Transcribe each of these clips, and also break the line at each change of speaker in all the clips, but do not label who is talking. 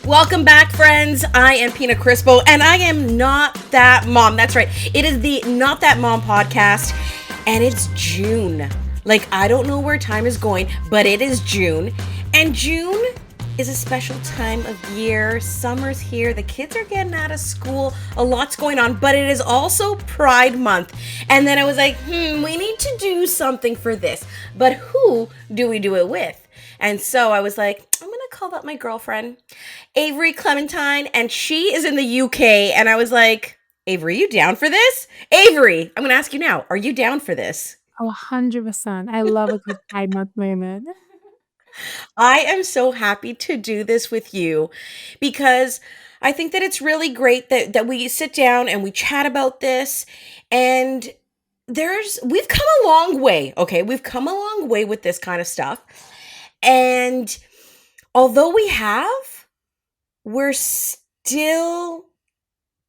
Welcome back, friends. I am Pina Crispo, and I am not that mom. That's right. It is the Not That Mom podcast, and it's June. Like, I don't know where time is going, but it is June. And June is a special time of year. Summer's here. The kids are getting out of school. A lot's going on, but it is also Pride Month. And then I was like, we need to do something for this. But who do we do it with? And so I was like, I'm going to call up my girlfriend, Avery Clementine, and she is in the UK. And I was like, Avery, you down for this? Avery, I'm going to ask you now, are you down for this?
Oh, 100%. I love a good Pride Month moment.
I am so happy to do this with you because I think that it's really great that we sit down and we chat about this. And we've come a long way. Okay. We've come a long way with this kind of stuff. And although we're still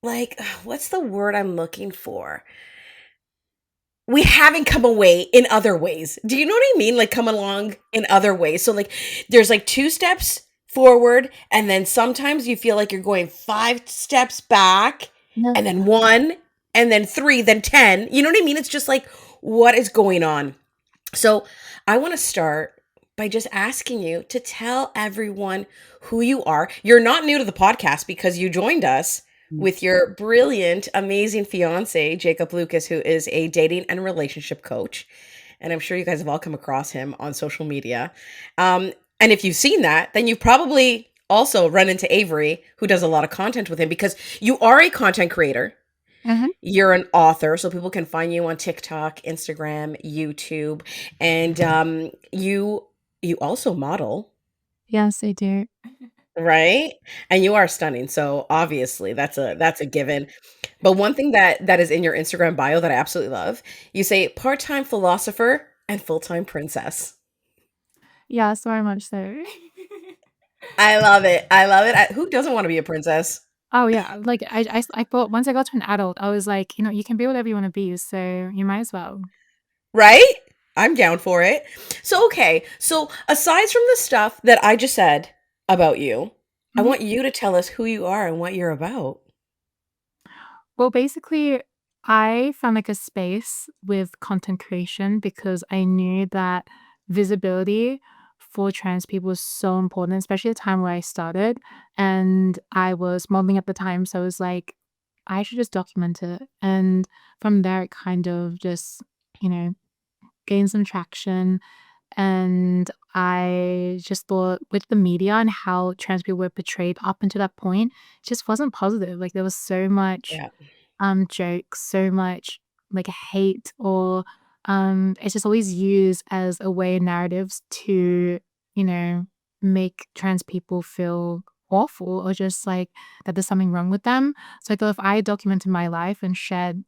like, what's the word I'm looking for? We haven't come away in other ways. Do you know what I mean? Like, come along in other ways. So like there's like two steps forward, and then sometimes you feel like you're going five steps back,
Yeah.
and then one, and then three, then 10. You know what I mean? It's just like, what is going on? So I want to start by just asking you to tell everyone who you are. You're not new to the podcast because you joined us with your brilliant, amazing fiance, Jacob Lucas, who is a dating and relationship coach. And I'm sure you guys have all come across him on social media. And if you've seen that, then you've probably also run into Avery, who does a lot of content with him because you are a content creator.
Mhm.
You're an author, so people can find you on TikTok, Instagram, YouTube, and you also model,
Yes, I do.
right? And you are stunning, so obviously that's a given. But one thing that is in your Instagram bio that I absolutely love, you say part-time philosopher and full-time princess.
Yes, very much so.
I love it. I love it. Who doesn't want to be a princess,
Oh, yeah, like, I thought once I got to an adult, I was like, you can be whatever you wanna be, so you might as well.
right? I'm down for it. So okay, so aside from the stuff that I just said about you, I
Mhm.
want you to tell us who you are and what you're about.
Well, basically, I found, like, a space with content creation because I knew that visibility for trans people was so important, especially at the time where I started, and I was modeling at the time, so I was like, "I should just document it," and from there, it kind of just, you know, gained some traction, and I just thought with the media and how trans people were portrayed up until that point, it just wasn't positive, like, there was so much
Yeah.
jokes, so much like hate or it's just always used as a way in narratives to, you know, make trans people feel awful or just like that there's something wrong with them. So I thought if I documented my life and shared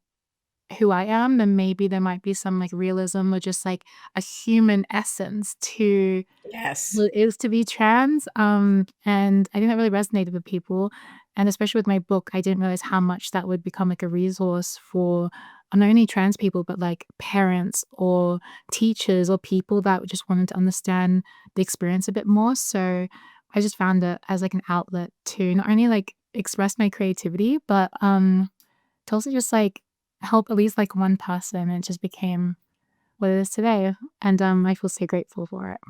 who I am, then maybe there might be some like realism or just like a human essence to
Yes.
what it is to be trans, and I think that really resonated with people, and especially with my book, I didn't realize how much that would become, like, a resource for not only trans people, but, like, parents or teachers or people that just wanted to understand the experience a bit more, so I just found it as, like, an outlet to not only, like, express my creativity, but, to also just, like, help at least, like, one person, and it just became what it is today, and, I feel so grateful for it.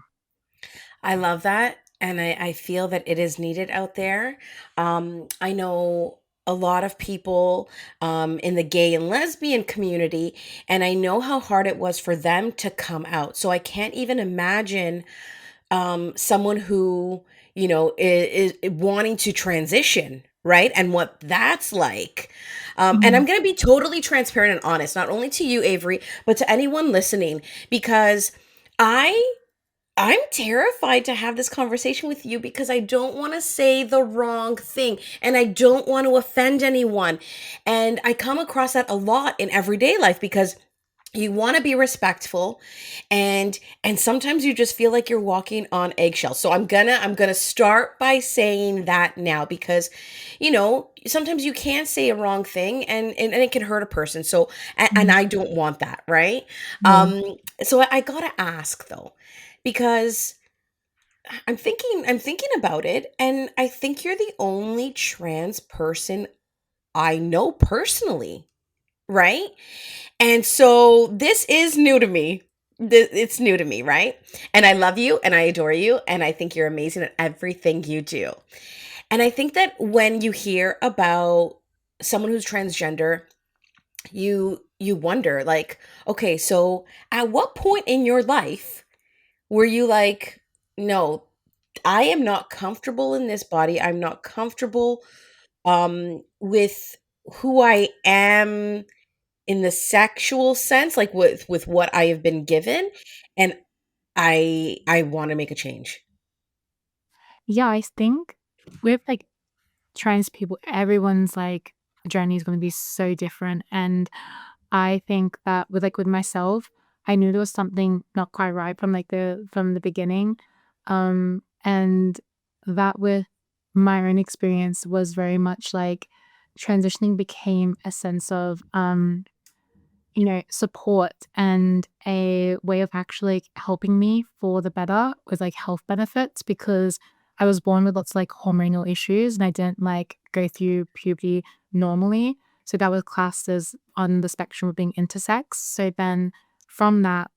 I love that. And I feel that it is needed out there. I know a lot of people in the gay and lesbian community, and I know how hard it was for them to come out. So I can't even imagine someone who, is wanting to transition, right? And what that's like. And I'm
Mhm.
going to be totally transparent and honest, not only to you, Avery, but to anyone listening, because I I'm terrified to have this conversation with you because I don't want to say the wrong thing and I don't want to offend anyone. And I come across that a lot in everyday life because you want to be respectful and sometimes you just feel like you're walking on eggshells. So I'm going to start by saying that now because sometimes you can say a wrong thing and it can hurt a person. So and
Mhm.
I don't want that, right?
Yeah.
So I got to ask though, because I'm thinking about it, and I think you're the only trans person I know personally, right? And so this is new to me. It's new to me, right? And I love you and I adore you and I think you're amazing at everything you do. And I think that when you hear about someone who's transgender, you wonder like, okay, so at what point in your life were you like, no, I am not comfortable in this body. I'm not comfortable with who I am in the sexual sense, like with what I have been given, and I want to make a change.
Yeah, I think with like trans people, everyone's like journey is going to be so different. And I think that with myself, I knew there was something not quite right from the beginning. And that with my own experience was very much like transitioning became a sense of support and a way of actually helping me for the better with like health benefits because I was born with lots of like hormonal issues and I didn't like go through puberty normally. So that was classed as on the spectrum of being intersex. So then from that,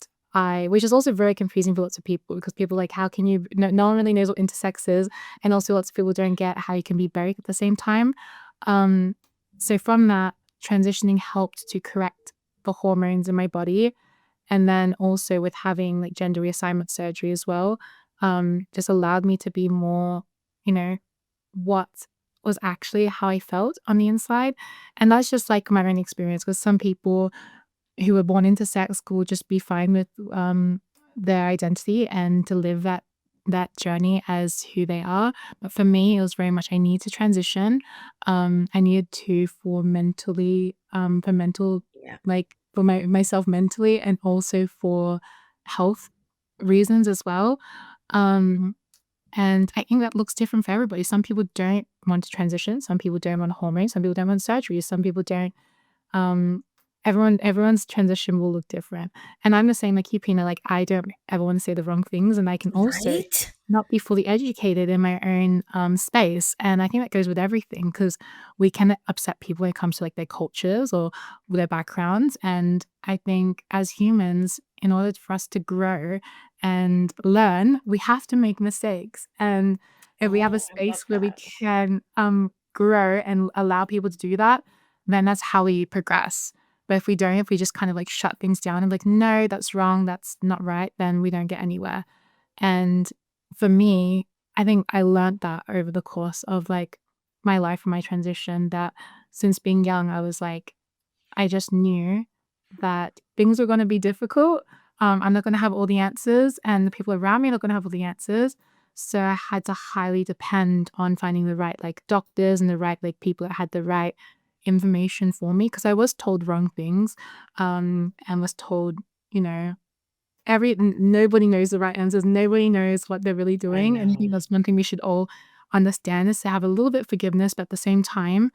which is also very confusing for lots of people because people are like, how can you, no one really knows what intersex is. And also lots of people don't get how you can be both at the same time. Um, so from that, transitioning helped to correct the hormones in my body. And then also with having like gender reassignment surgery as well, just allowed me to be more, you know, what was actually how I felt on the inside. And that's just like my own experience because some people who were born into sex will just be fine with their identity and to live that journey as who they are. But for me, it was very much I need to transition. I needed to for mental
Yeah.
like for myself mentally and also for health reasons as well. Um, and I think that looks different for everybody. Some people don't want to transition. Some people don't want hormones. Some people don't want surgery. Some people don't um, everyone's transition will look different. And I'm the same like you, Pina, like I don't ever want to say the wrong things and I can also
Right?
not be fully educated in my own space. And I think that goes with everything because we can upset people when it comes to like their cultures or their backgrounds. And I think as humans, in order for us to grow and learn, we have to make mistakes. And if we have a
Oh, I love
space where we
that.
can grow and allow people to do that, then that's how we progress. But if we don't, if we just kind of like shut things down and like, no, that's wrong, that's not right, then we don't get anywhere. And for me, I think I learned that over the course of like my life and my transition that since being young, I was like, I just knew that things were going to be difficult. I'm not going to have all the answers, and the people around me are not going to have all the answers. So I had to highly depend on finding the right like doctors and the right like people that had the right information for me because I was told wrong things, and was told, you know, nobody knows the right answers. Nobody knows what they're really
I
doing, and I think
know.
that's one thing we should all understand is to have a little bit of forgiveness, but at the same time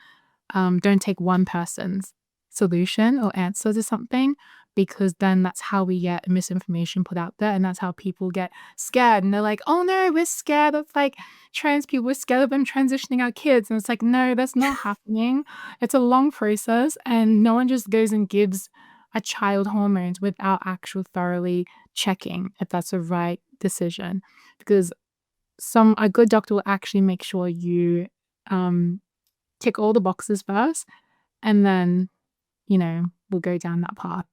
don't take one person's solution or answer to something because then that's how we get misinformation put out there and that's how people get scared and they're like, oh no, we're scared of like trans people, we're scared of them transitioning our kids. And it's like, no, that's not happening. It's a long process and no one just goes and gives a child hormones without actual thoroughly checking if that's a right decision. Because a good doctor will actually make sure you um tick all the boxes first, and then, we'll go down that path.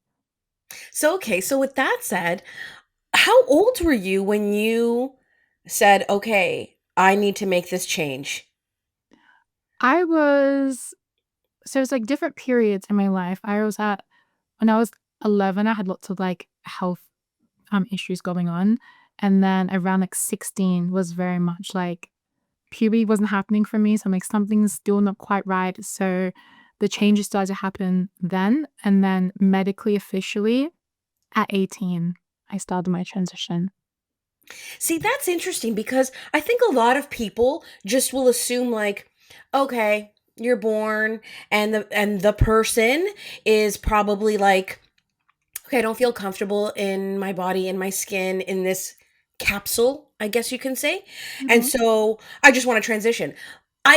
So okay, so with that said, how old were you when you said, "Okay, I need to make this change"?
I was so it's like different periods in my life. When I was 11, I had lots of like health issues going on. And then around like 16 was very much like puberty wasn't happening for me. So I'm like, something's still not quite right. So the changes started to happen then. And then medically, officially at 18, I started my transition.
See, that's interesting because I think a lot of people just will assume like, okay, you're born and the person is probably like, okay, I don't feel comfortable in my body, in my skin, in this capsule I guess you can say. And
Mhm.
so I just want to transition.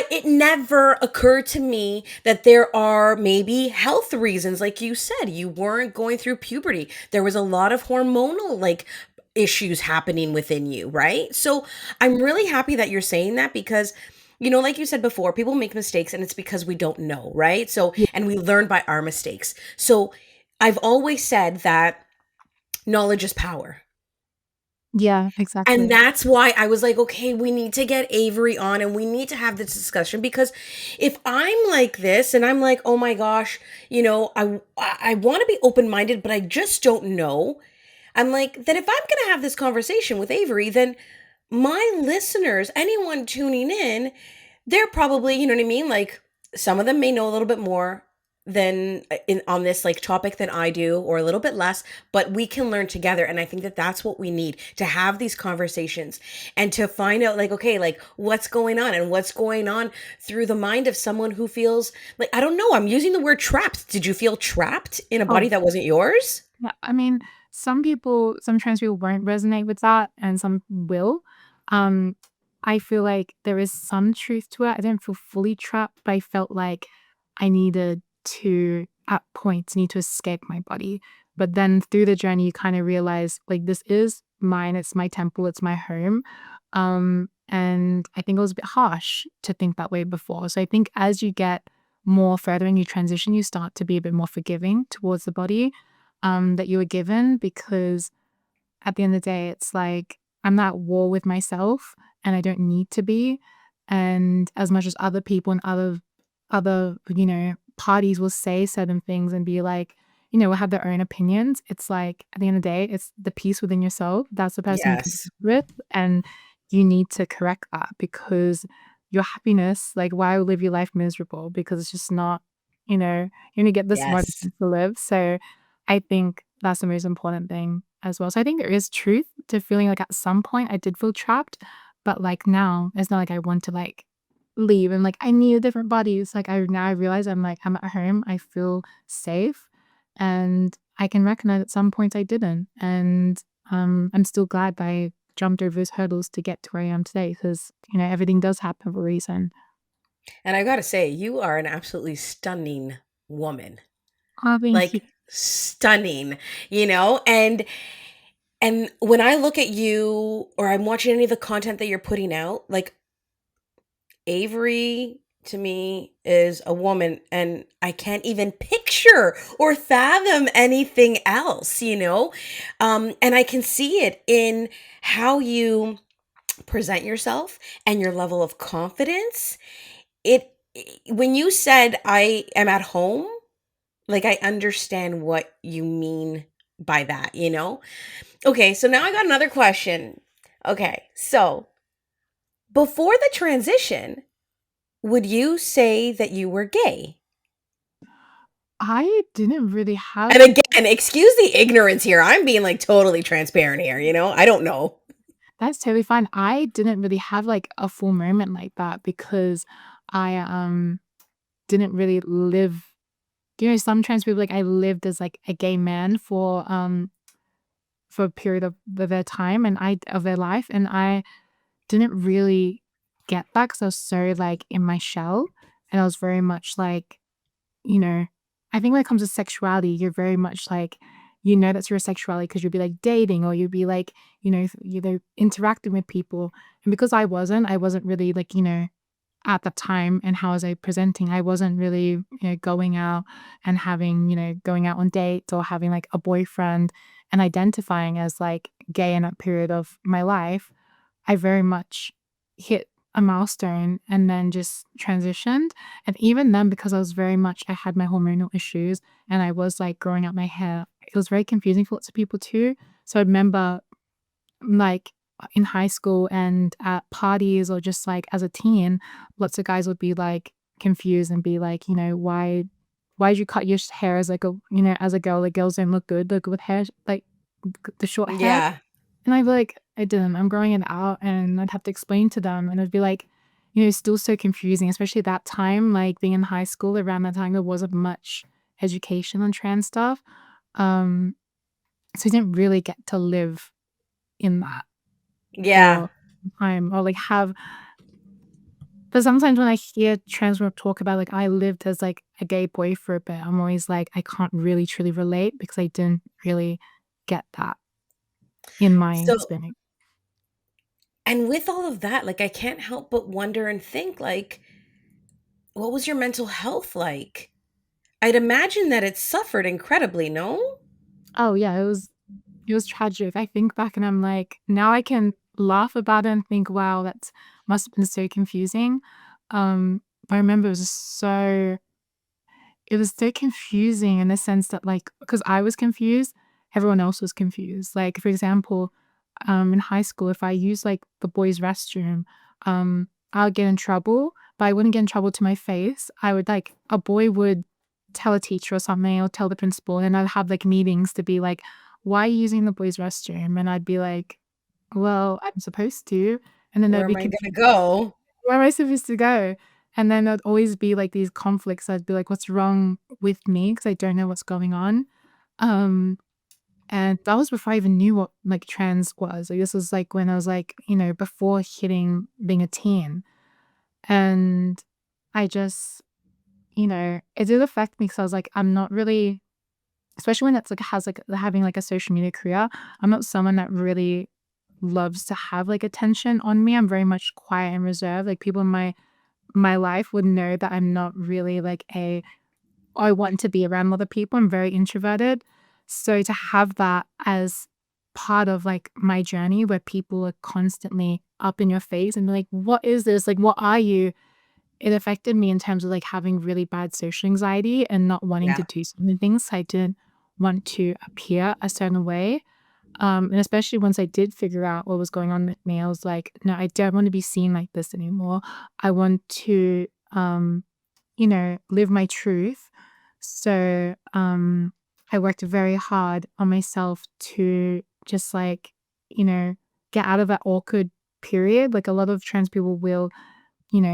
It never occurred to me that there are maybe health reasons. Like you said, you weren't going through puberty. There was a lot of hormonal like issues happening within you, right? So I'm really happy that you're saying that because like you said before, people make mistakes and it's because we don't know, right? So,
Yeah,
and we learn by our mistakes. So I've always said that knowledge is power.
yeah,
And
exactly.
that's why I was like, okay, we need to get Avery on and we need to have this discussion because if I'm like this and I'm like, oh my gosh, I want to be open-minded, but I just don't know. I'm like, then if I'm going to have this conversation with Avery, then my listeners, anyone tuning in, they're probably, you know what I mean? Like some of them may know a little bit more than on this like topic than I do or a little bit less, but we can learn together and I think that that's what we need to have these conversations and to find out like okay, like what's going on and what's going on through the mind of someone who feels like I don't know, I'm using the word trapped. Did you feel trapped in a body
Oh,
that wasn't yours?
yeah, I mean, some trans people won't resonate with that and some will. Um, I feel like there is some truth to it. I didn't feel fully trapped, but I felt like I needed to, at points, need to escape my body. But then through the journey, you kind of realize like this is mine, it's my temple, it's my home. And I think it was a bit harsh to think that way before. So I think as you get more further and you transition, you start to be a bit more forgiving towards the body that you were given because at the end of the day, it's like I'm not at war with myself and I don't need to be. And as much as other people and other, parties will say certain things and be like, will have their own opinions. It's like at the end of the day, it's the peace within yourself. That's the person you can
Yes.
live with. And you need to correct that because your happiness, like why live your life miserable? Because it's just not, you only get this one
Yes.
chance to live. So I think that's the most important thing as well. So I think there is truth to feeling like at some point I did feel trapped, but like now it's not like I want to like leave and like I need a different body. It's like I realize I'm like I'm at home, I feel safe, and I can recognize at some points I didn't. And I'm still glad that I jumped over those hurdles to get to where I am today because everything does happen for a reason.
And I got to say, you are an absolutely stunning woman.
Oh, thank you.
Like stunning, and when I look at you or I'm watching any of the content that you're putting out, like Avery to me is a woman and I can't even picture or fathom anything else. And I can see it in how you present yourself and your level of confidence. It when you said I am at home, like I understand what you mean by that. Okay, so now I got another question. Okay, so before the transition, would you say that you were gay?
I didn't really
And
have
again, excuse the ignorance here. I'm being like totally transparent here. I don't know.
That's totally fine. I didn't really have like a full moment like that because I didn't really live. Some trans people like I lived as like a gay man for a period of their time and I of their life, and I didn't really get that because I was so like in my shell, and I was very much like you know, I think when it comes to sexuality, you're very much like, that's your sexuality because you'll be like dating or you'll be like, interacting with people. And because I wasn't really like, at the time and how was I presenting, I wasn't really, going out and having, going out on dates or having like a boyfriend and identifying as like gay in that period of my life. I very much hit a milestone and then just transitioned. And even then, because I had my hormonal issues and I was like growing out my hair, it was very confusing for lots of people too. So I remember like in high school and at parties or just like as a teen, lots of guys would be like confused and be like, why did you cut your hair as like as a girl? Like girls don't look good, with hair, like the short hair.
Yeah.
And I'd be like, "I didn't. I'm growing it out." And I'd have to explain to them, and it'd be like, still so confusing, especially that time, like being in high school around that time, there wasn't much education on trans stuff. Um, so I didn't really get to live in that.
Yeah.
for time, or like have. But sometimes when I hear trans women talk about like I lived as like a gay boy for a bit, I'm always like I can't really truly relate because I didn't really get that in my
So,
experience.
and with all of that, like, I can't help but wonder and think, like, what was your mental health like? I'd imagine that it suffered incredibly, no?
Oh yeah, it was tragic. I think back and I'm like, now I can laugh about it and think, wow, that must have been so confusing. But I remember it was so confusing in the sense that like because I was confused, everyone else was confused. Like for example, in high school, if I use like the boys' restroom, I'll get in trouble, but I wouldn't get in trouble to my face. I would like a boy would tell a teacher or something or tell the principal, and I'd have like meetings to be like, why are you using the boys' restroom? And I'd be like, well, I'm supposed to. And then
Where
they'd
am
be
I gonna
confused.
go?
Where am I supposed to go? And then there'd always be like these conflicts. I'd be like, what's wrong with me? Because I don't know what's going on. Um, and that was before I even knew what like trans was. Like this was like when I was like, before hitting being a teen. And I just, it did affect me because I was like, I'm not really, especially when it's like has like having like a social media career, I'm not someone that really loves to have like attention on me. I'm very much quiet and reserved. Like people in my life would know that I'm not really like I want to be around other people. I'm very introverted. So to have that as part of like my journey where people are constantly up in your face and like, what is this? Like, what are you? It affected me in terms of like having really bad social anxiety and not wanting to
Yeah.
do certain things. I didn't want to appear a certain way. And especially once I did figure out what was going on with me, I was like, no, I don't want to be seen like this anymore. I want to live my truth. So, I worked very hard on myself to just like, you know, get out of that awkward period. Like a lot of trans people will,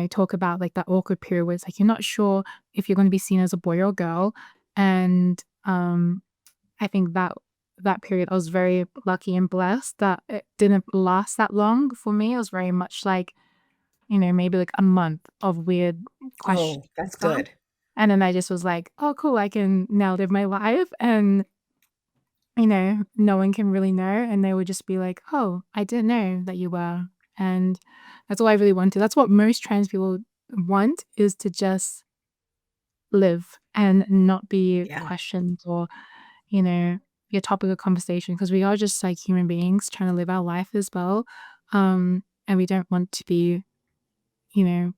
talk about like that awkward period where it's like you're not sure if you're going to be seen as a boy or girl. And I think that period I was very lucky and blessed that it didn't last that long for me. It was very much like maybe like a month of weird questions
Oh,
and
that's
stuff.
good.
And then I just was like, oh, cool, I can now live my life. And, no one can really know. And they would just be like, oh, I didn't know that you were. And that's all I really wanted. That's what most trans people want is to just live and not be
Yeah.
questioned or, be a topic of conversation because we are just like human beings trying to live our life as well. And we don't want to be, you know,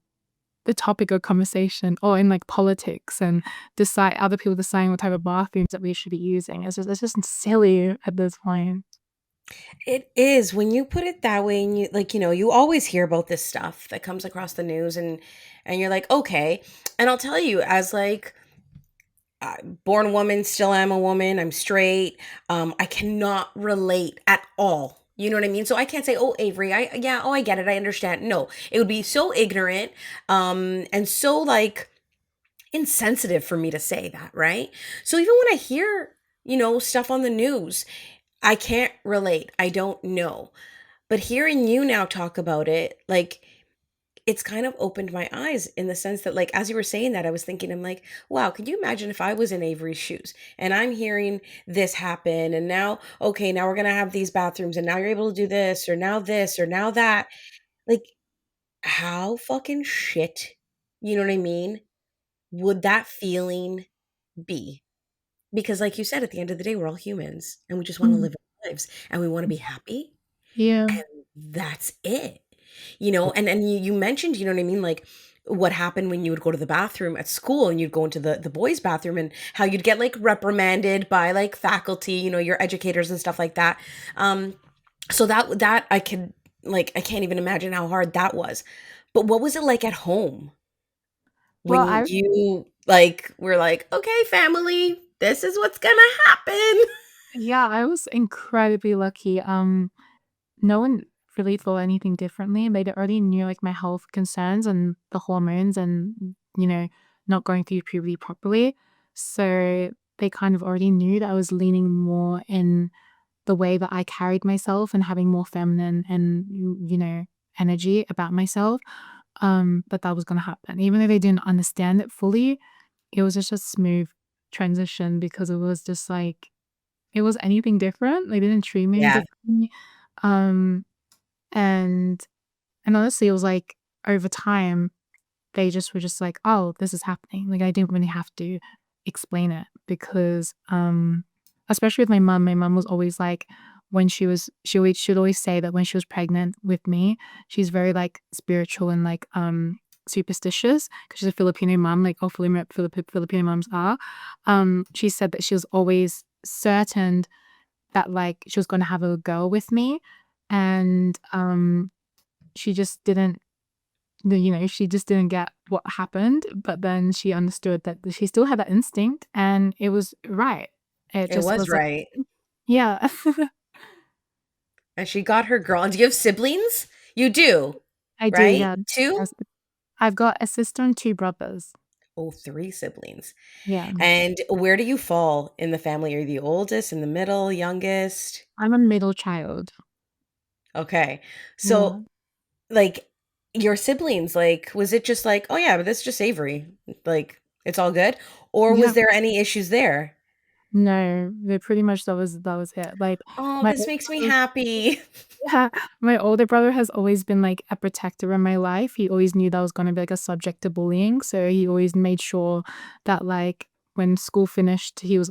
the topic of conversation or in like politics and decide other people deciding what type of bathrooms that we should be using. It's just silly at this point.
It is when you put it that way, and you like, you always hear about this stuff that comes across the news, and you're like, okay. And I'll tell you, as like born woman, still am a woman. I'm straight. I cannot relate at all. You know what I mean? So I can't say, "Oh, Avery, I get it. I understand." No, it would be so ignorant, and so like insensitive for me to say that, right? So even when I hear, stuff on the news, I can't relate. I don't know. But hearing you now talk about it, like it's kind of opened my eyes in the sense that, like, as you were saying that, I was thinking, I'm like, wow, could you imagine if I was in Avery's shoes and I'm hearing this happen, and now, okay, now we're gonna have these bathrooms, and now you're able to do this, or now that. Like, how fucking shit, you know what I mean? Would that feeling be? Because, like you said, at the end of the day, we're all humans and we just want to
Mm.
live our lives and we want to be happy.
Yeah.
And that's it. And you mentioned, you know what I mean, like what happened when you would go to the bathroom at school and you'd go into the boys' bathroom, and how you'd get like reprimanded by like faculty, your educators and stuff like that. Um, so that I could, like, I can't even imagine how hard that was. But what was it like at home
Well,
when you like were like, okay, family, this is what's gonna happen?
I was incredibly lucky. No one really thought anything differently. They already knew like my health concerns and the hormones and, not going through puberty properly. So they kind of already knew that I was leaning more in the way that I carried myself and having more feminine and, energy about myself, that was gonna happen. Even though they didn't understand it fully, it was just a smooth transition because it was just like it was anything different. They didn't treat me any
Yeah.
differently. Um, and honestly, it was like over time, they just were just like, "Oh, this is happening." Like I didn't really have to explain it because, especially with my mom was always like, when she'd always say that when she was pregnant with me, she's very like spiritual and like superstitious because she's a Filipino mom, like all Filipino moms are. She said that she was always certain that like she was going to have a girl with me, and she just didn't she just didn't get what happened, but then she understood that she still had that instinct and it was right. It
It
just
was
was like,
right.
yeah.
And she got her girl. And do you have siblings? You do,
I do,
right?
yeah.
Two?
Yes. I've got a sister and two brothers.
Oh, three siblings.
Yeah.
And where do you fall in the family? Are you the oldest, in the middle, youngest?
I'm a middle child.
Okay.
Yeah.
So, like, your siblings, like, was it just like, oh yeah, but this is just Avery. Like, it's all good? Or was
Yeah.
there any issues there?
No, they pretty much that was it. Like
Oh,
my
this makes me happy.
Yeah, my older brother has always been, like, a protector in my life. He always knew that I was gonna be, like, a subject to bullying, so he always made sure that, like, when school finished, he's,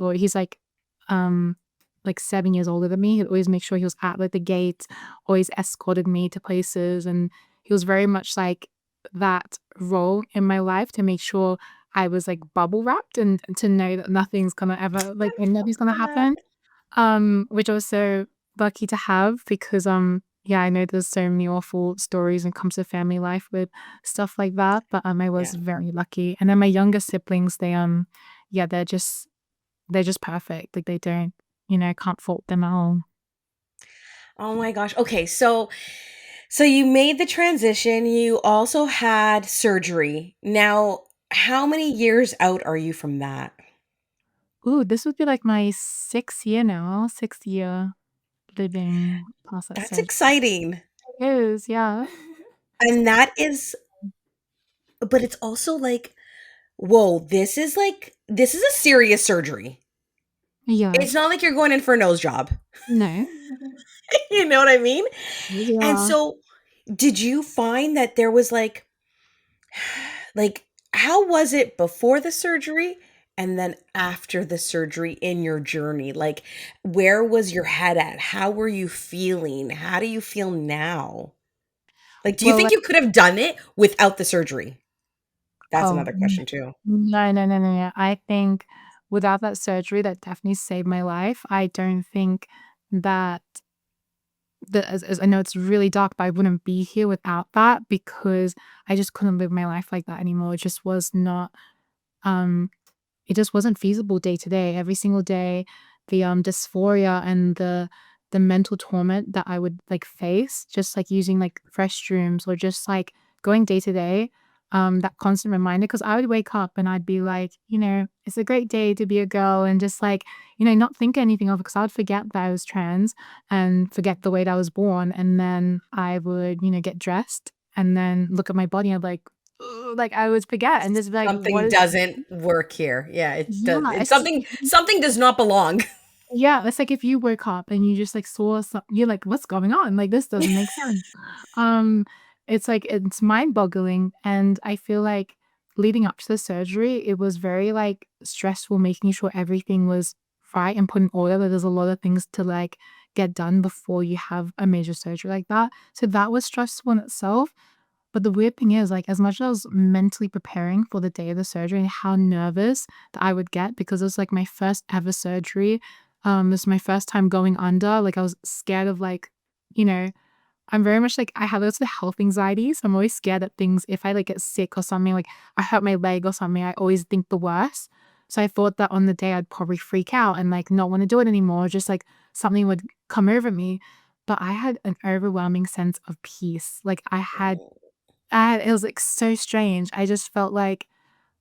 like 7 years older than me. He'd always make sure he was at, like, the gate, always escorted me to places, and he was very much, like, that role in my life to make sure I was, like, bubble wrapped and to know that nothing's gonna ever like, nothing's gonna happen. Which I was so lucky to have because, yeah, I know there's so many awful stories when it comes to family life with stuff like that, but, I was
Yeah.
very lucky. And then my younger siblings, yeah, they're just perfect. Like, they don't can't fault them at all.
Oh my gosh. Okay, so you made the transition. You also had surgery. Now, how many years out are you from that?
Ooh, this would be, like, my 6th year now, 6th year living past that
That's
surgery.
exciting.
It is, yeah.
And that is but it's also like, whoa, this is a serious surgery.
Yeah.
It's not like you're going in for a nose job.
No.
You know what I mean? And
Yeah.
so, did you find that there was like how was it before the surgery and then after the surgery in your journey? Like, where was your head at? How were you feeling? How do you feel now? Like, do you
Well,
think
like
you could have done it without the surgery? That's
oh,
another question too.
no, no, no, no, no. I think without that surgery, that definitely saved my life. I don't think that as I know it's really dark, but I wouldn't be here without that because I just couldn't live my life like that anymore. It just was not, um, it just wasn't feasible day to day. Every single day, the dysphoria and the mental torment that I would like face, just like using like restrooms or just like going day to day, that constant reminder. Because I would wake up and I'd be like, it's a great day to be a girl, and just like, not think anything of it because I would forget that I was trans and forget the way that I was born, and then I would, get dressed and then look at my body and I'd like, "Ugh," like I would forget and just be like, what
Something
is
doesn't work here. Yeah, it does.
yeah,
It's
it's just
something does not belong.
yeah, it's like if you woke up and you just like saw some you're like, "What's going on? Like this doesn't make sense." Um, it's like it's mind-boggling, and I feel like leading up to the surgery, it was very like stressful making sure everything was right and put in order. That there's a lot of things to like get done before you have a major surgery like that. So that was stressful in itself. But the weird thing is, like, as much as I was mentally preparing for the day of the surgery and how nervous that I would get because it was like my first ever surgery. This is my first time going under. Like I was scared of like, you know, I'm very much like I have lots of health anxiety. So I'm always scared that things, if I like get sick or something, like I hurt my leg or something, I always think the worst. So I thought that on the day I'd probably freak out and like not want to do it anymore. Just like something would come over me. But I had an overwhelming sense of peace. Like it was like so strange. I just felt like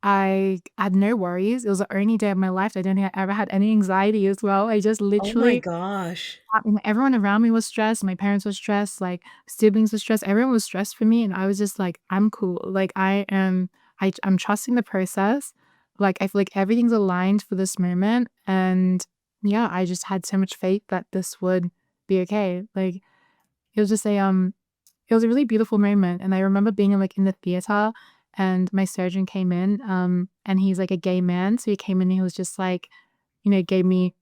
I had no worries. It was the only day of my life. I don't think I ever had any anxiety as well. I just
Oh my
literally
gosh.
everyone around me was stressed. My parents were stressed, like siblings were stressed. Everyone was stressed for me, and I was just like, I'm cool. Like I'm trusting the process. Like I feel like everything's aligned for this moment, and yeah, I just had so much faith that this would be okay. Like it was just it was a really beautiful moment, and I remember being in, like, in the theater, and my surgeon came in, and he's, like, a gay man, so he came in and he was just, like, gave me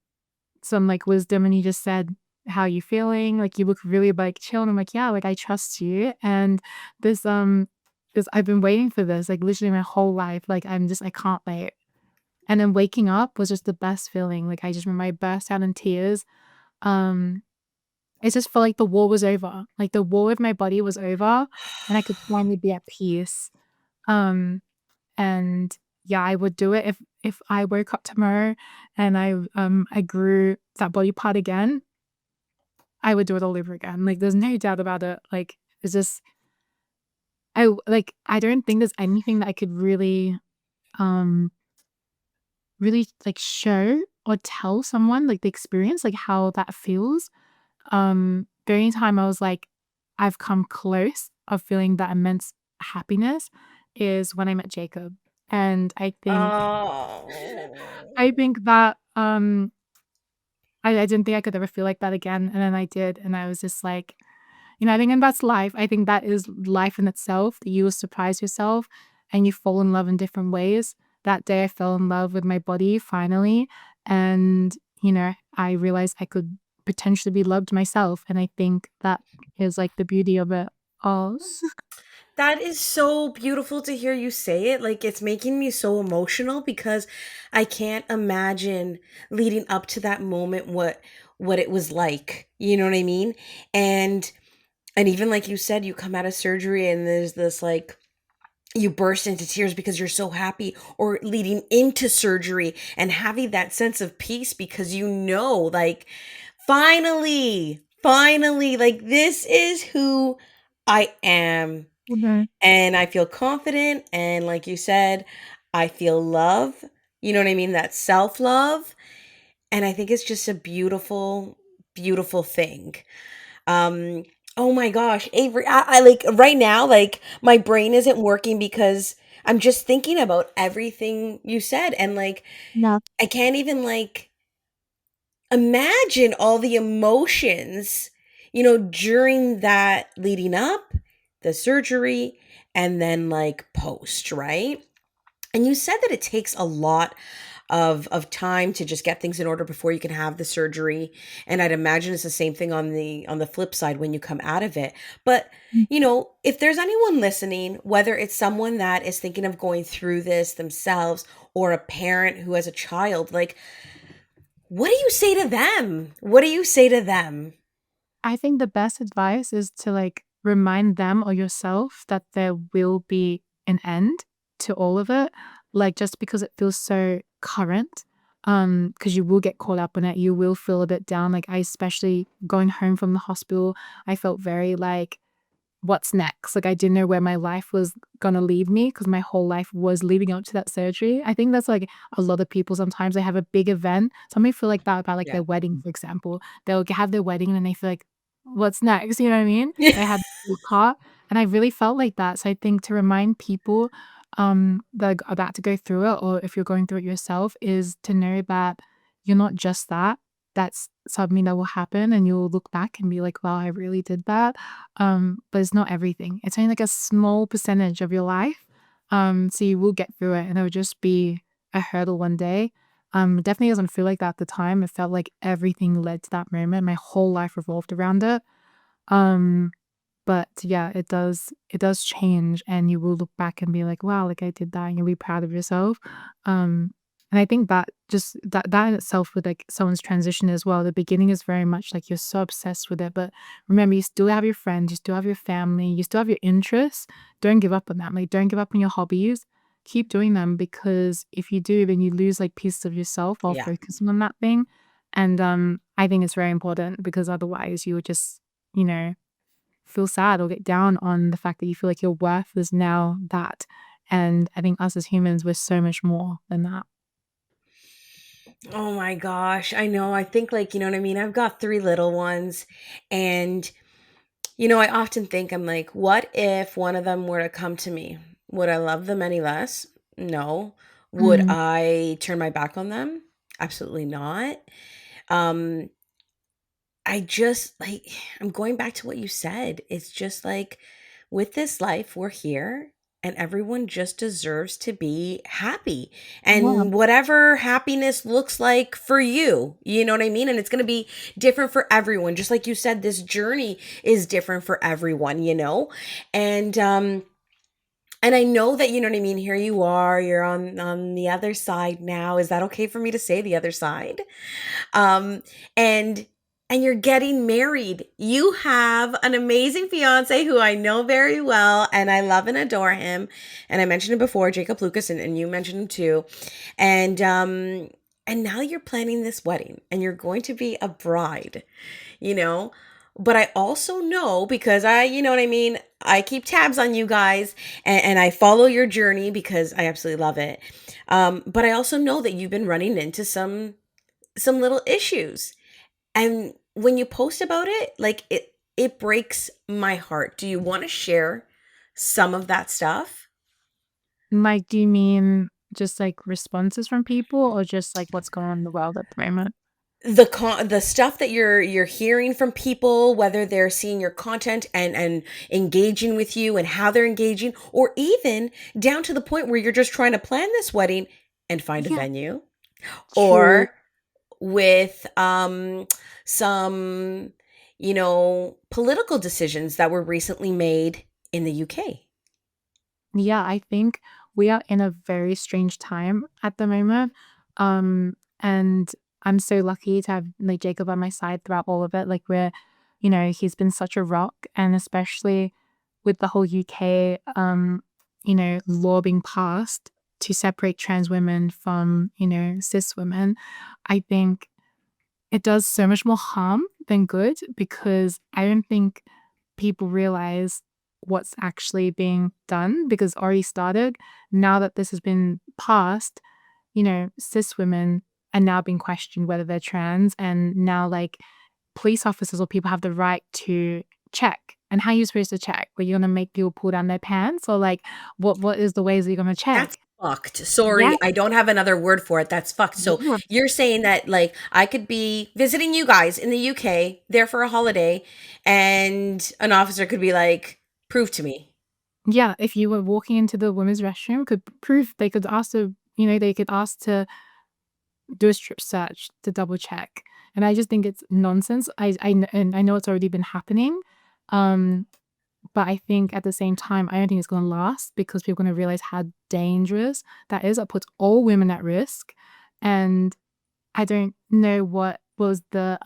some, like, wisdom, and he just said, "How you feeling? Like, you look really, like, chill," and I'm like, "Yeah, like, I trust you," and this, this I've been waiting for this, like, literally my whole life, like, I can't wait, and then waking up was just the best feeling, like, I just remember I burst out in tears, um it just felt like the war was over. Like, the war with my body was over, and I could finally be at peace. Um, and yeah, I would do it if I woke up tomorrow and I grew that body part again, I would do it all over again. Like, there's no doubt about it. Like, it's just I don't think there's anything that I could um, really, like, show or tell someone, like, the experience, like, how that feels. The only time I was like, I've come close of feeling that immense happiness is when I met Jacob. And
Oh.
I think that I didn't think I could ever feel like that again. And then I did. And I was just like, I think and that's life. I think that is life in itself, that you will surprise yourself and you fall in love in different ways. That day I fell in love with my body finally. And, I realized I could potentially be loved myself. And I think that is like the beauty of it all.
That is so beautiful to hear you say it. Like, it's making me so emotional because I can't imagine leading up to that moment what it was like. You know what I mean? And even like you said, you come out of surgery and there's this like you burst into tears because you're so happy, or leading into surgery and having that sense of peace because like finally, like this is who I am,
Okay.
and I feel confident, and like you said, I feel love. You know what I mean? That self-love, and I think it's just a beautiful thing. Um, oh my gosh, Avery, I like right now, like my brain isn't working because I'm just thinking about everything you said, and like
Yeah.
I can't even like imagine all the emotions, during that leading up, the surgery, and then like post, right? And you said that it takes a lot of time to just get things in order before you can have the surgery. And I'd imagine it's the same thing on the flip side when you come out of it. But, if there's anyone listening, whether it's someone that is thinking of going through this themselves or a parent who has a child, like what do you say to them? What do you say to them?
I think the best advice is to like remind them or yourself that there will be an end to all of it. Like just because it feels so current, because you will get caught up in it, you will feel a bit down. Like I especially going home from the hospital, I felt very like what's next? Like I didn't know where my life was gonna lead me because my whole life was leading up to that surgery. I think that's like a lot of people sometimes they have a big event. Some may feel like that about like
Yeah.
their wedding, for example. They'll have their wedding and then they feel like, what's next? You know what I mean? They had the part. And I really felt like that. So I think to remind people that are about to go through it, or if you're going through it yourself, is to know that you're not just that. That's something that will happen and you'll look back and be like, wow, I really did that, but it's not everything. It's only like a small percentage of your life. So you will get through it and it'll just be a hurdle one day. It definitely doesn't feel like that at the time. It felt like everything led to that moment. My whole life revolved around it. Um, but yeah, it does change and you will look back and be like, wow, like I did that and you'll be proud of yourself. Um, and I think that just that in itself with like someone's transition as well, the beginning is very much like you're so obsessed with it. But remember, you still have your friends, you still have your family, you still have your interests. Don't give up on them. Like don't give up on your hobbies. Keep doing them because if you do, then you lose like pieces of yourself while
Yeah.
focusing on that thing. And I think it's very important because otherwise you would just, you know, feel sad or get down on the fact that you feel like your worth is now that. And I think us as humans, we're so much more than that.
Oh my gosh, I know. I think, like, you know what I mean? I've got 3 little ones, and, I often think, I'm like, "What if one of them were to come to me? Would I love them any less? No. Would
Mm.
I turn my back on them? Absolutely not." Um, I just, like, I'm going back to what you said. It's just like, with this life, we're here, and everyone just deserves to be happy.
Yeah.
And whatever happiness looks like for you, you know what I mean? And it's going to be different for everyone. Just like you said, this journey is different for everyone. And and I know that, you know what I mean, here you are, you're on the other side now. Is that okay for me to say the other side? um and and you're getting married. You have an amazing fiance who I know very well, and I love and adore him. And I mentioned him before, Jacob Lucas, and you mentioned him too. And now you're planning this wedding, and you're going to be a bride, you know but I also know, because you know what I mean, I keep tabs on you guys, and I follow your journey because I absolutely love it. But I also know that you've been running into some little issues. And when you post about it, like, it breaks my heart. Do you want to share some of that stuff?
Like, do you mean just like responses from people or just like what's going on in the world at the moment?
The stuff that you're hearing from people, whether they're seeing your content and engaging with you, and how they're engaging, or even down to the point where you're just trying to plan this wedding and find a
Yeah,
venue,
true.
or with some political decisions that were recently made in the UK.
Yeah, I think we are in a very strange time at the moment. And I'm so lucky to have like Jacob on my side throughout all of it. Like he's been such a rock, and especially with the whole UK law being passed to separate trans women from, cis women. I think it does so much more harm than good, because I don't think people realize what's actually being done, because it's already started. Now that this has been passed, cis women are now being questioned whether they're trans, and now like police officers or people have the right to check. And how are you supposed to check? Were you gonna make people pull down their pants, or like what is the ways that you're gonna check?
That's fucked.
Yeah,
Sorry, I don't have another word for it. That's fucked. So
yeah.
you're saying that, like, I could be visiting you guys in the UK, there for a holiday, and an officer could be like, "Prove to me."
Yeah, if you were walking into the women's restroom, could prove they could ask to, they could ask to do a strip search to double check. And I just think it's nonsense. And I know it's already been happening. Um, but I think at the same time, I don't think it's going to last, because people are going to realize how dangerous that is. That puts all women at risk. And I don't know what was the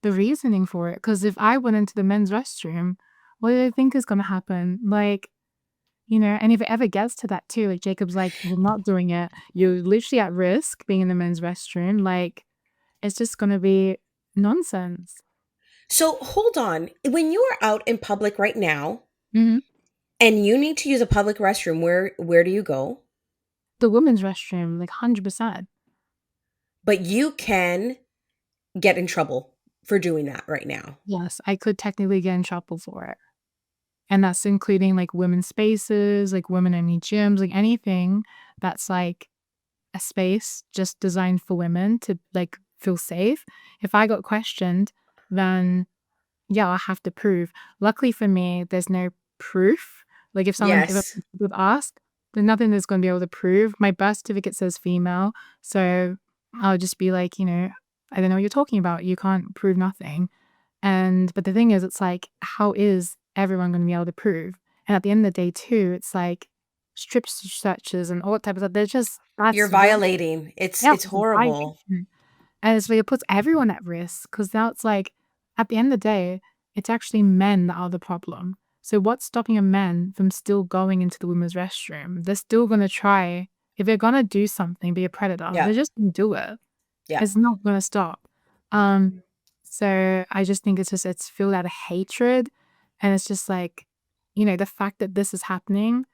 reasoning for it. Because if I went into the men's restroom, what do they think is going to happen? Like, and if it ever gets to that too, like Jacob's like, "You're not doing it. You're literally at risk being in the men's restroom." Like, it's just gonna be nonsense.
So hold on. When you are out in public right now
Mhm.
and you need to use a public restroom, where do you go?
The women's restroom, like 100%.
But you can get in trouble for doing that right now.
Yes, I could technically get in trouble for it. And that's including like women's spaces, like women-only gyms, like anything that's like a space just designed for women to like feel safe. If I got questioned, then yeah, I have to prove. Luckily for me, there's no proof. Like if a
Yes.
person would ask, there's nothing that's going to be able to prove. My birth certificate says female, so I'll just be like, I don't know what you're talking about. You can't prove nothing. And but the thing is, it's like, how is everyone going to be able to prove? And at the end of the day, too, it's like strip searches and all that type of stuff. They're just
You're
that's very
violating. It's
yeah,
it's
it's a
horrible.
violation. And it's like it puts everyone at risk, because now it's like, at the end of the day, it's actually men that are the problem. So what's stopping a man from still going into the women's restroom? They're still gonna try. If they're gonna do something, be a predator,
Yeah.
they're just gonna do it.
Yeah.
It's not gonna stop. So I just think it's filled out of hatred, and it's just like, the fact that this is happening.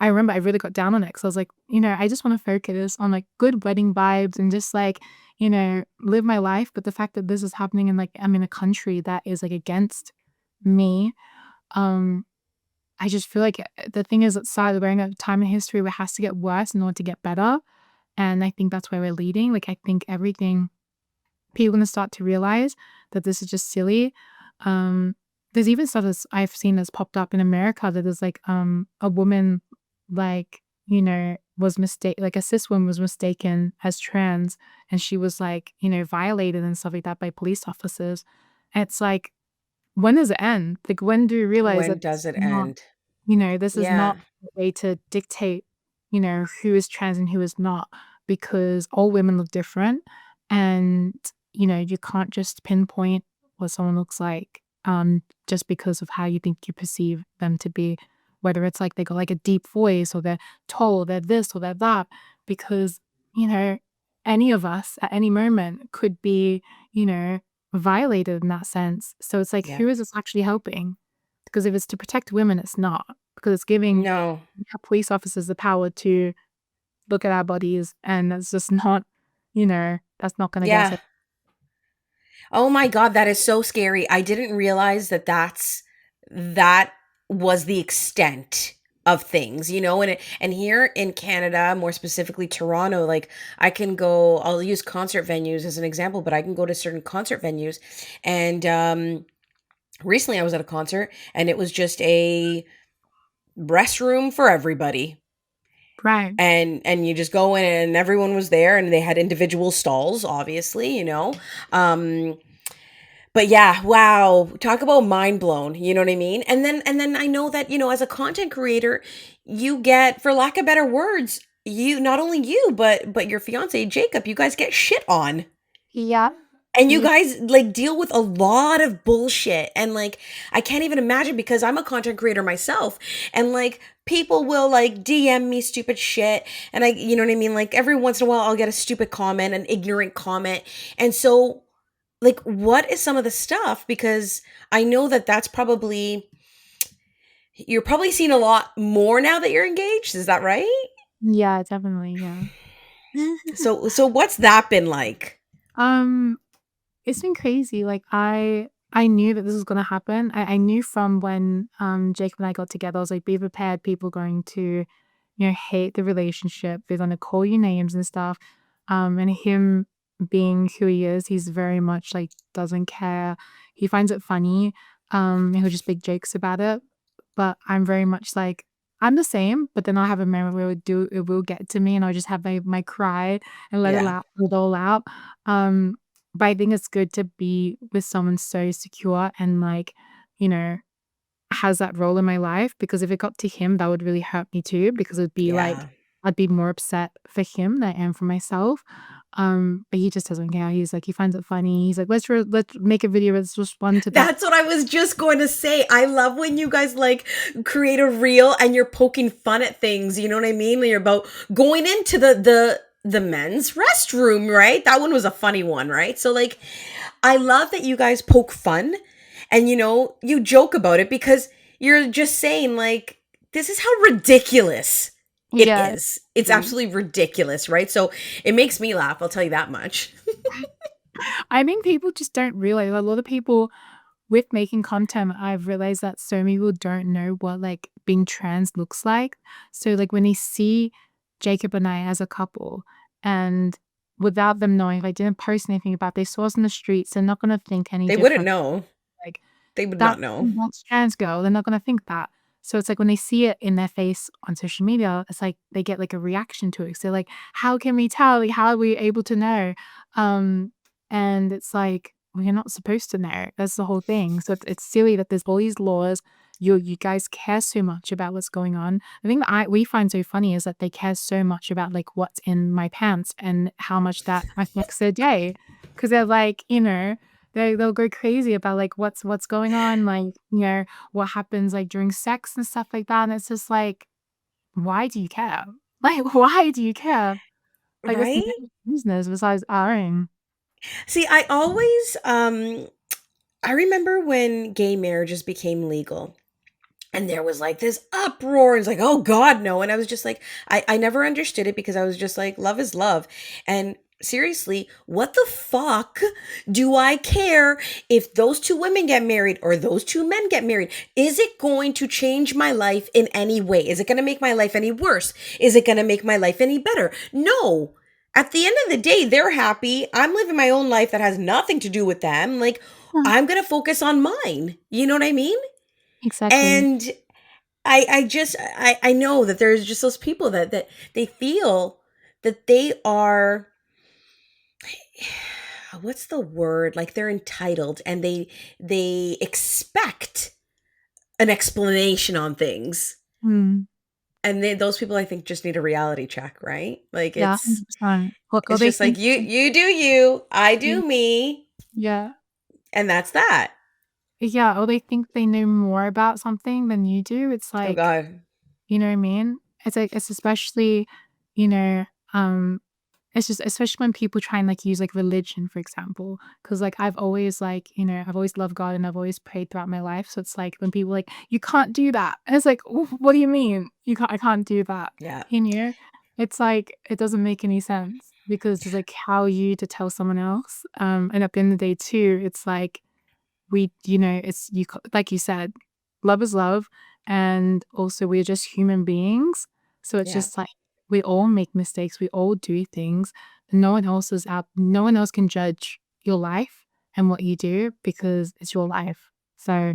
I remember I really got down on it because I was like, I just want to focus on like good wedding vibes and just like, live my life. But the fact that this is happening in like, I'm in a country that is like against me, um, I just feel like the thing is that we're in a time in history where it has to get worse in order to get better. And I think that's where we're leading. Like, I think everything people are going to start to realize that this is just silly. Um, there's even stuff that I've seen that's popped up in America that there's like a woman like was mistake like a cis woman was mistaken as trans, and she was like violated and stuff like that by police officers. And it's like, when does it end? Like, when do we realize
When
that
does it end?
this is not
Yeah.
a way to dictate, who is trans and who is not, because all women look different. And, you can't just pinpoint what someone looks like just because of how you think you perceive them to be, whether it's like they got like a deep voice or they're tall, they're this or they're that, because, you know, any of us at any moment could be, you know, violated in that sense. So it's like,
Yeah.
who is this actually helping? Because if it's to protect women, it's not, because it's giving
No.
police officers the power to look at our bodies, and that's just not, that's not going to get us.
Yeah. Oh my God, that is so scary. I didn't realize that that was the extent of things, and here in Canada, more specifically Toronto, like I'll use concert venues as an example, but I can go to certain concert venues, and recently I was at a concert and it was just a restroom for everybody.
Right.
And you just go in and everyone was there and they had individual stalls, obviously. Um but yeah, wow, talk about mind blown, you know what I mean? And then I know that, as a content creator, you get, for lack of better words, you, not only you, but your fiance Jacob, you guys get shit on.
Yeah.
And you
Yeah.
guys like deal with a lot of bullshit. And like, I can't even imagine, because I'm a content creator myself. And like, people will like DM me stupid shit. And you know what I mean? Like, every once in a while, I'll get a stupid comment, an ignorant comment. And so, like, what is some of the stuff? Because I know that you're probably seeing a lot more now that you're engaged. Is that right?
Yeah, definitely. Yeah.
So what's that been like?
um It's been crazy. Like, I knew that this was gonna happen. I knew from when Jacob and I got together. I was like, be prepared. People are going to, hate the relationship. They're gonna call you names and stuff. And him being who he is, he's very much like doesn't care. He finds it funny. And he'll just make jokes about it. But I'm very much like, I'm the same, but then I'll have a moment where it will get to me, and I'll just have my cry and
Yeah.
let it all out. Um but I think it's good to be with someone so secure and like, you know, has that role in my life, because if it got to him, that would really hurt me too, because it'd be like
Yeah.
I'd be more upset for him than I am for myself. But he just doesn't care. He's like, he finds it funny. He's like, let's make a video. It's just fun to talk.
That's what I was just going to say. I love when you guys like create a reel and you're poking fun at things. You know what I mean? When you're about going into the men's restroom, right? That one was a funny one, right? So like, I love that you guys poke fun and you joke about it, because you're just saying like, this is how ridiculous it
Yeah.
is. It's absolutely ridiculous, right? So it makes me laugh, I'll tell you that much.
I mean, people just don't realize, a lot of people with making content, I've realized that so many people don't know what like being trans looks like. So like when they see Jacob and I as a couple, and without them knowing, if I didn't post anything about it, they saw us in the streets, they're not gonna think any
They wouldn't
different.
know.
Like,
They would
that
not know.
that's trans girl, they're not gonna think that. So it's like when they see it in their face on social media, it's like they get like a reaction to it. So they're like, how can we tell? Like, how are we able to know? Um, and it's like, well, you're not supposed to know. That's the whole thing. So it's silly that there's all these laws. You guys care so much about what's going on. The thing that we find so funny is that they care so much about like what's in my pants and how much that affects their day. Because they're like, they'll go crazy about like what's going on, like, what happens like during sex and stuff like that. And it's just like, why do you care? Like, why do you care? Like, it's
Right?
no business besides our own.
See, I remember when gay marriages became legal. And there was like this uproar. It's like, oh God, no. And I was just like, I never understood it because I was just like, love is love. And seriously, what the fuck do I care if those two women get married or those two men get married? Is it going to change my life in any way? Is it going to make my life any worse? Is it going to make my life any better? No. At the end of the day, they're happy. I'm living my own life that has nothing to do with them. Like,
Yeah,
I'm going to focus on mine. You know what I mean?
exactly.
And I know that there's just those people that they feel that they are, what's the word, like they're entitled, and they expect an explanation on things.
Mm,
And those people, I think, just need a reality check, right? Like
yeah,
it's
100%. Look, all
it's
they
just like,
think
you do you, I
yeah,
do me,
yeah,
and that's that.
yeah, or they think they know more about something than you do. It's
Oh
like,
God.
you know what I mean? It's like it's especially, you know, um, it's just especially when people try and like use like religion, for example, because like I've always like, I've always loved God and I've always prayed throughout my life. So it's like when people like, you can't do that. And it's like, what do you mean? I can't do that.
Yeah.
You know? It's like it doesn't make any sense because it's like how are you to tell someone else. And at the end of the day too, it's like it's like you said, love is love, and also we're just human beings. So it's
Yeah.
just like we all make mistakes, we all do things. No one else can judge your life and what you do because it's your life. So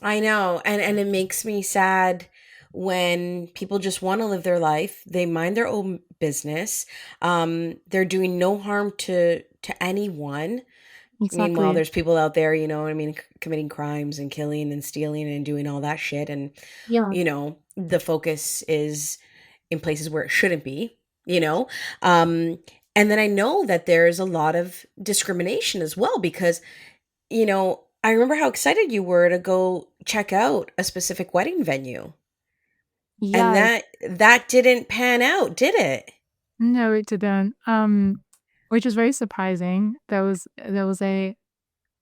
I know, and it makes me sad when people just want to live their life. They mind their own business. They're doing no harm to anyone. Meanwhile,
exactly.
there's people out there, you know what I mean, committing crimes and killing and stealing and doing all that shit. And
Yeah.
the focus is in places where it shouldn't be. You know, um, and then I know that there's a lot of discrimination as well because I remember how excited you were to go check out a specific wedding venue. And
Yes.
that didn't pan out, did it?
No, it didn't. Which is very surprising. There was a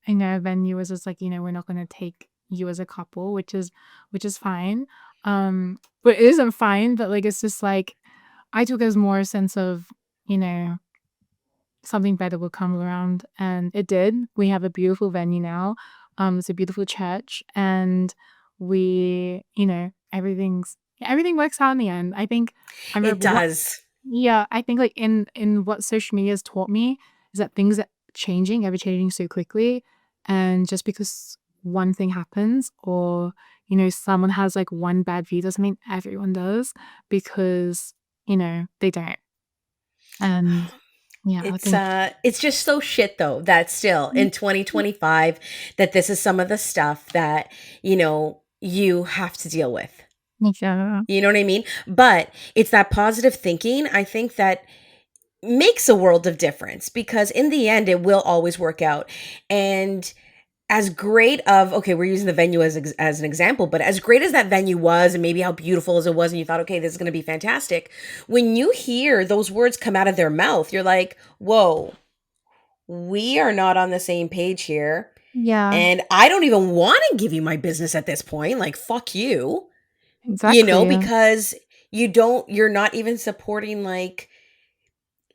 venue was just like, we're not gonna take you as a couple, which is fine. But it isn't fine, but like it's just like I took it as more a sense of, you know, something better will come around. And it did. We have a beautiful venue now. It's a beautiful church and everything works out in the end. I think I
It
remember what
does.
yeah, I think like in what social media has taught me is that things are changing, ever changing so quickly. And just because one thing happens or, someone has like one bad view doesn't mean everyone does because, they don't. And yeah, I think
It's just so shit though that still in 2025 that this is some of the stuff that, you have to deal with.
yeah,
You know what I mean? But it's that positive thinking, I think, that makes a world of difference because in the end it will always work out. And as great of, okay, we're using the venue as an example, but as great as that venue was and maybe how beautiful as it was, and you thought, okay, this is going to be fantastic, when you hear those words come out of their mouth, you're like, whoa, we are not on the same page here.
yeah,
And I don't even want to give you my business at this point. Like, fuck you,
exactly.
because you're not even supporting, like,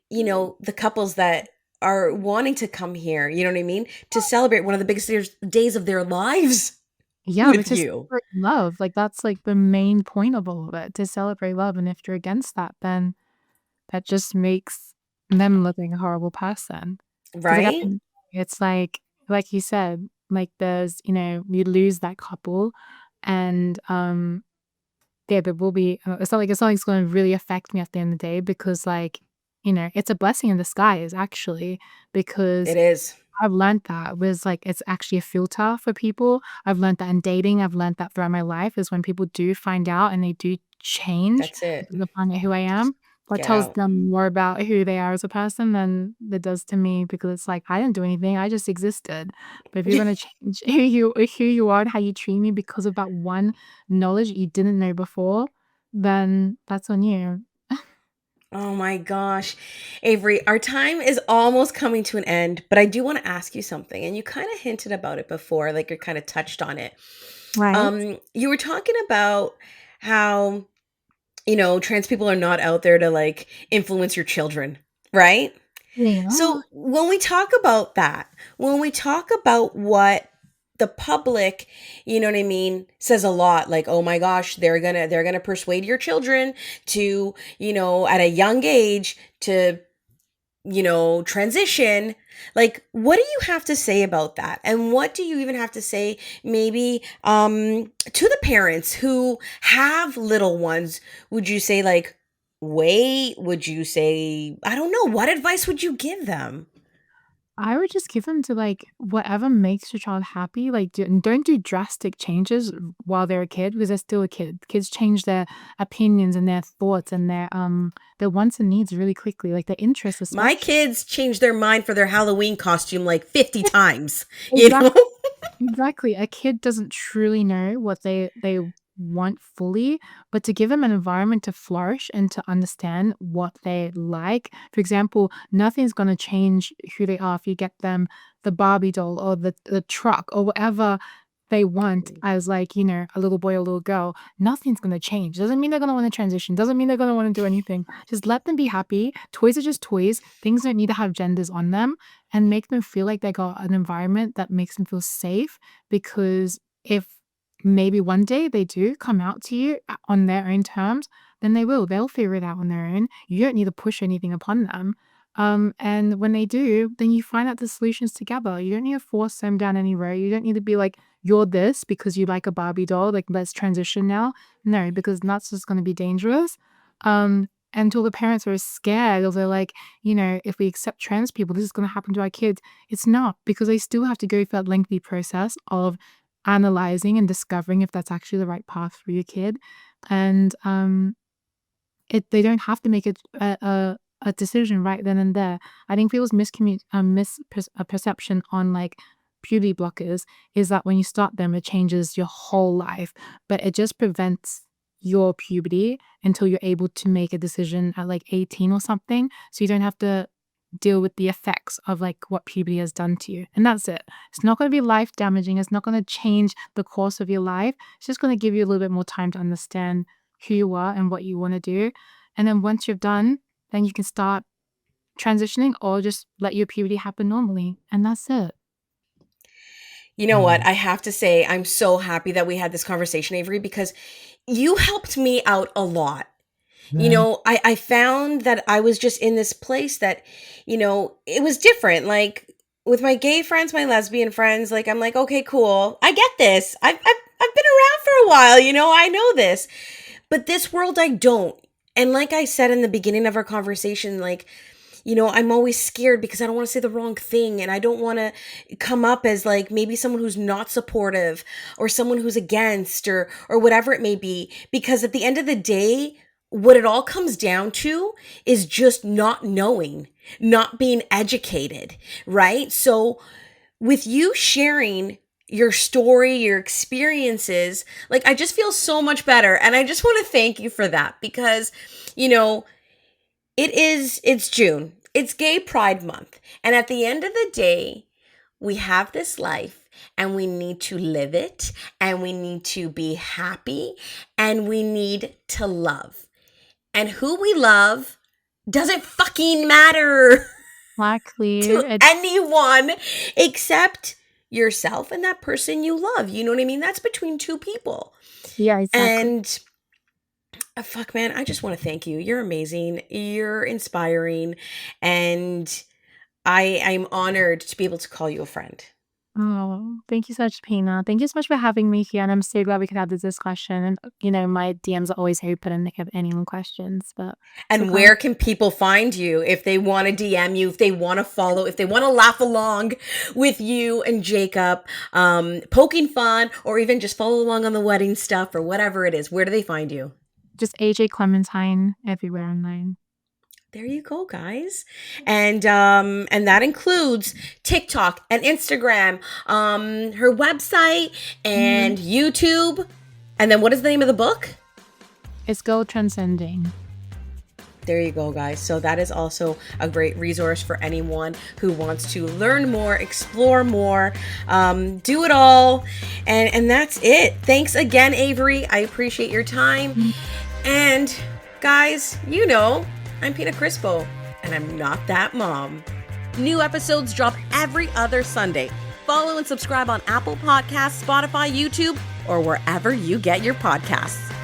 the couples that are wanting to come here, you know what I mean? To celebrate one of the biggest days of their lives
Yeah, but
with
to
you.
celebrate love, like that's like the main point of all of it, to celebrate love. And if you're against that, then that just makes them look like a horrible person. Because like,
Right?
it's like you said, like there's, you lose that couple and, yeah, there will be, it's not like it's going to really affect me at the end of the day because like, it's a blessing in disguise actually, because
It is.
I've learned that was like it's actually a filter for people. I've learned that in dating. I've learned that throughout my life is when people do find out and they do change
That's it.
because of finding out who I am. What
Get
tells
out.
them more about who they are as a person than it does to me because it's like I didn't do anything. I just existed. But if you're gonna change who you are and how you treat me because of that one knowledge you didn't know before, then that's on you.
Oh my gosh. Avery, our time is almost coming to an end, but I do want to ask you something. And you kind of hinted about it before, like you kind of touched on it.
Right.
You were talking about how, trans people are not out there to like influence your children, right?
Yeah.
So when we talk about that, when we talk about what the public, you know what I mean, says a lot, like, oh my gosh, they're gonna persuade your children to, at a young age to, transition. Like, what do you have to say about that? And what do you even have to say maybe to the parents who have little ones? Would you say like, wait, would you say, I don't know, what advice would you give them?
I would just give them to, like, whatever makes your child happy, like, don't do drastic changes while they're a kid because they're still a kid. Kids change their opinions and their thoughts and their wants and needs really quickly, like, their interests
My
especially.
kids changed their mind for their Halloween costume like 50 times, you
Exactly.
know?
Exactly. A kid doesn't truly know what they want fully, but to give them an environment to flourish and to understand what they like. For example, nothing's going to change who they are if you get them the Barbie doll or the truck or whatever they want as like, a little boy or little girl. Nothing's going to change. Doesn't mean they're going to want to transition. Doesn't mean they're going to want to do anything. Just let them be happy. Toys are just toys. Things don't need to have genders on them and make them feel like they got an environment that makes them feel safe because if maybe one day they do come out to you on their own terms, then they'll figure it out on their own. You don't need to push anything upon them. And when they do, then you find out the solutions together. You don't need to force them down any road. You don't need to be like, you're this because you like a Barbie doll, like let's transition now. No, because that's just going to be dangerous. Until the parents are scared or they're like, if we accept trans people, this is going to happen to our kids. It's not because they still have to go through that lengthy process of analyzing and discovering if that's actually the right path for your kid. And they don't have to make a decision right then and there. I think people's perception on like puberty blockers is that when you start them, it changes your whole life, but it just prevents your puberty until you're able to make a decision at like 18 or something. So you don't have to deal with the effects of like what puberty has done to you. And that's it. It's not going to be life damaging. It's not going to change the course of your life. It's just going to give you a little bit more time to understand who you are and what you want to do. And then once you're done, then you can start transitioning or just let your puberty happen normally. And that's it.
You know what? I have to say, I'm so happy that we had this conversation, Avery, because you helped me out a lot. I found that I was just in this place that, it was different. Like with my gay friends, my lesbian friends, like I'm like, okay, cool. I get this. I've been around for a while, I know this. But this world, I don't. And like I said in the beginning of our conversation, like, I'm always scared because I don't want to say the wrong thing and I don't want to come up as like maybe someone who's not supportive or someone who's against or whatever it may be. Because at the end of the day, what it all comes down to is just not knowing, not being educated, right? So with you sharing your story, your experiences, like I just feel so much better. And I just want to thank you for that because, you know, it's June. It's Gay Pride Month. And at the end of the day, we have this life and we need to live it and we need to be happy and we need to love. And who we love doesn't fucking matter
Exactly.
to anyone except yourself and that person you love. You know what I mean? That's between two people.
Yeah, exactly.
And fuck, man, I just want to thank you. You're amazing. You're inspiring. And I'm honored to be able to call you a friend.
Oh, thank you so much, Pina. Thank you so much for having me here. And I'm so glad we could have this discussion. And, my DMs are always open and if you have any more questions. But so
And where can people find you if they want to DM you, if they want to follow, if they want to laugh along with you and Jacob, poking fun, or even just follow along on the wedding stuff or whatever it is? Where do they find you?
just AJ Clementine everywhere online.
There you go, guys. And that includes TikTok and Instagram, her website and YouTube. And then what is the name of the book?
It's Girl Transcending.
There you go, guys. So that is also a great resource for anyone who wants to learn more, explore more, do it all. And that's it. Thanks again, Avery. I appreciate your time. And guys, you know, I'm Pina Crispo, and I'm not that mom. New episodes drop every other Sunday. Follow and subscribe on Apple Podcasts, Spotify, YouTube, or wherever you get your podcasts.